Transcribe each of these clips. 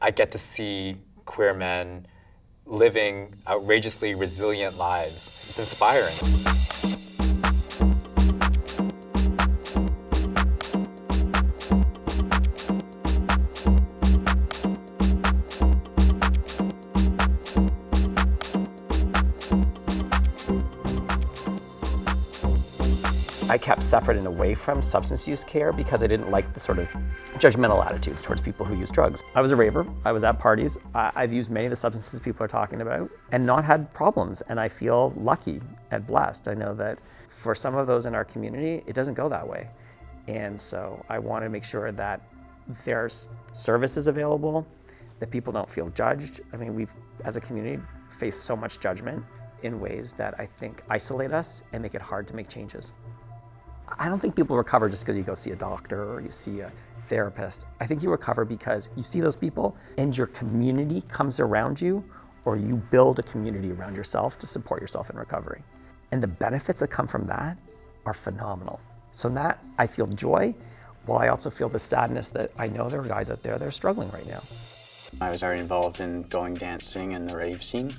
I get to see queer men living outrageously resilient lives. It's inspiring. I kept separate and away from substance use care because I didn't like the sort of judgmental attitudes towards people who use drugs. I was a raver, I was at parties, I've used many of the substances people are talking about and not had problems, and I feel lucky and blessed. I know that for some of those in our community, it doesn't go that way. And so I want to make sure that there's services available, that people don't feel judged. I mean, we've, as a community, faced so much judgment in ways that I think isolate us and make it hard to make changes. I don't think people recover just because you go see a doctor or you see a therapist. I think you recover because you see those people and your community comes around you, or you build a community around yourself to support yourself in recovery. And the benefits that come from that are phenomenal. So in that, I feel joy, while I also feel the sadness that I know there are guys out there that are struggling right now. I was already involved in going dancing and the rave scene.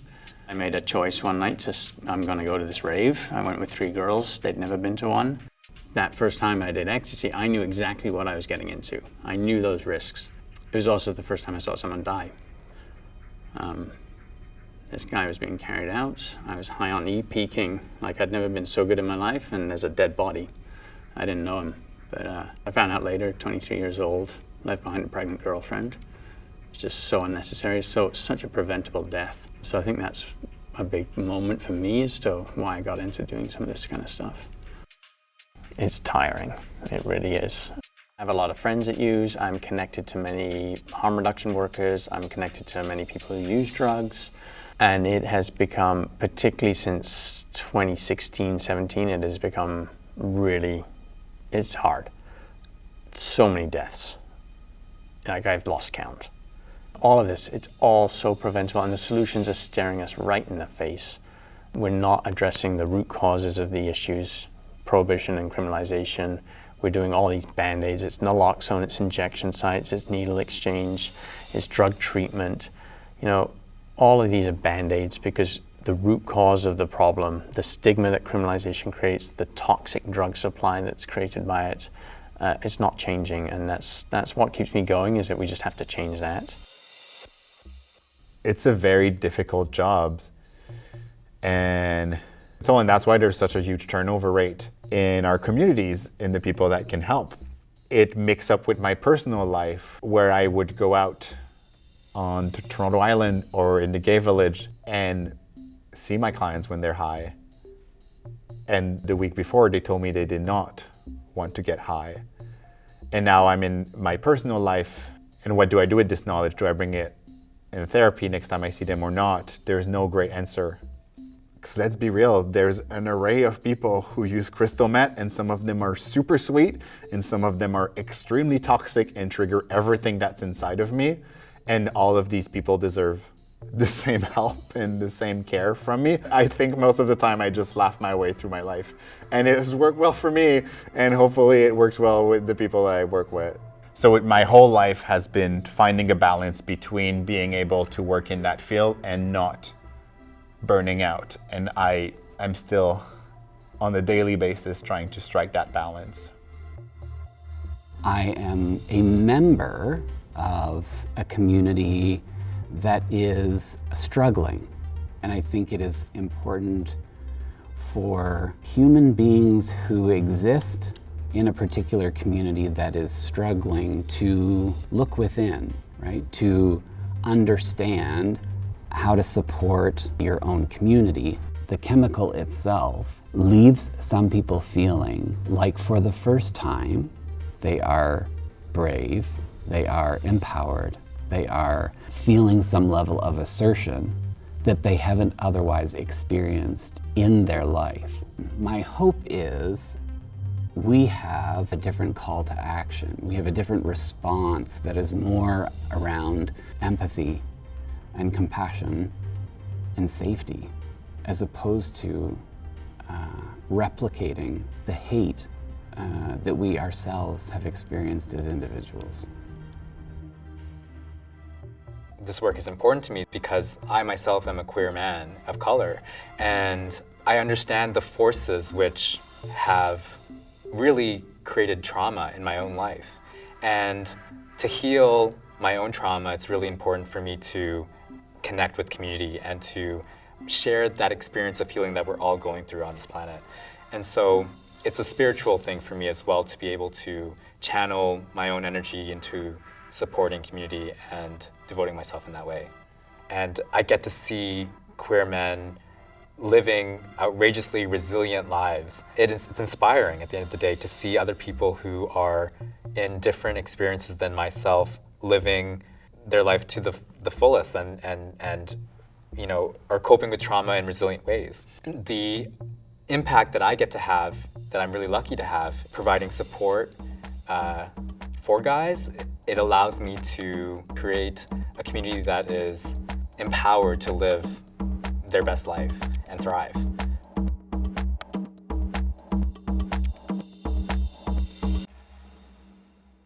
I made a choice one night I'm going to go to this rave. I went with 3 girls, they'd never been to one. That first time I did ecstasy, I knew exactly what I was getting into. I knew those risks. It was also the first time I saw someone die. This guy was being carried out. I was high on E, peaking like I'd never been so good in my life, and there's a dead body. I didn't know him, but I found out later, 23 years old, left behind a pregnant girlfriend. It's just so unnecessary, such a preventable death. So I think that's a big moment for me as to why I got into doing some of this kind of stuff. It's tiring, it really is. I have a lot of friends that use, I'm connected to many harm reduction workers, I'm connected to many people who use drugs, and it has become, particularly since 2016, 17, it has become really, it's hard. So many deaths, like I've lost count. All of this, it's all so preventable, and the solutions are staring us right in the face. We're not addressing the root causes of the issues. Prohibition and criminalization. We're doing all these band-aids. It's naloxone, it's injection sites, it's needle exchange, it's drug treatment. You know, all of these are band-aids because the root cause of the problem, the stigma that criminalization creates, the toxic drug supply that's created by it, it's not changing, and that's what keeps me going, is that we just have to change that. It's a very difficult job, and that's why there's such a huge turnover rate in our communities, in the people that can help. It mixed up with my personal life, where I would go out on to Toronto Island or in the gay village and see my clients when they're high. And the week before, they told me they did not want to get high. And now I'm in my personal life, and what do I do with this knowledge? Do I bring it in therapy next time I see them or not? There's no great answer. Because let's be real, there's an array of people who use crystal meth, and some of them are super sweet, and some of them are extremely toxic and trigger everything that's inside of me. And all of these people deserve the same help and the same care from me. I think most of the time I just laugh my way through my life. And it has worked well for me, and hopefully it works well with the people that I work with. So my whole life has been finding a balance between being able to work in that field and not burning out, and I'm still on a daily basis trying to strike that balance. I am a member of a community that is struggling, and I think it is important for human beings who exist in a particular community that is struggling to look within, right? To understand how to support your own community. The chemical itself leaves some people feeling like for the first time they are brave, they are empowered, they are feeling some level of assertion that they haven't otherwise experienced in their life. My hope is we have a different call to action. We have a different response that is more around empathy and compassion and safety, as opposed to replicating the hate that we ourselves have experienced as individuals. this work is important to me because I myself am a queer man of color, and I understand the forces which have really created trauma in my own life. And to heal my own trauma, it's really important for me to connect with community and to share that experience of healing that we're all going through on this planet. And so it's a spiritual thing for me as well to be able to channel my own energy into supporting community and devoting myself in that way. And I get to see queer men living outrageously resilient lives. It's inspiring at the end of the day to see other people who are in different experiences than myself living their life to the fullest and you know, are coping with trauma in resilient ways. The impact that I get to have, that I'm really lucky to have, providing support for guys, it allows me to create a community that is empowered to live their best life and thrive.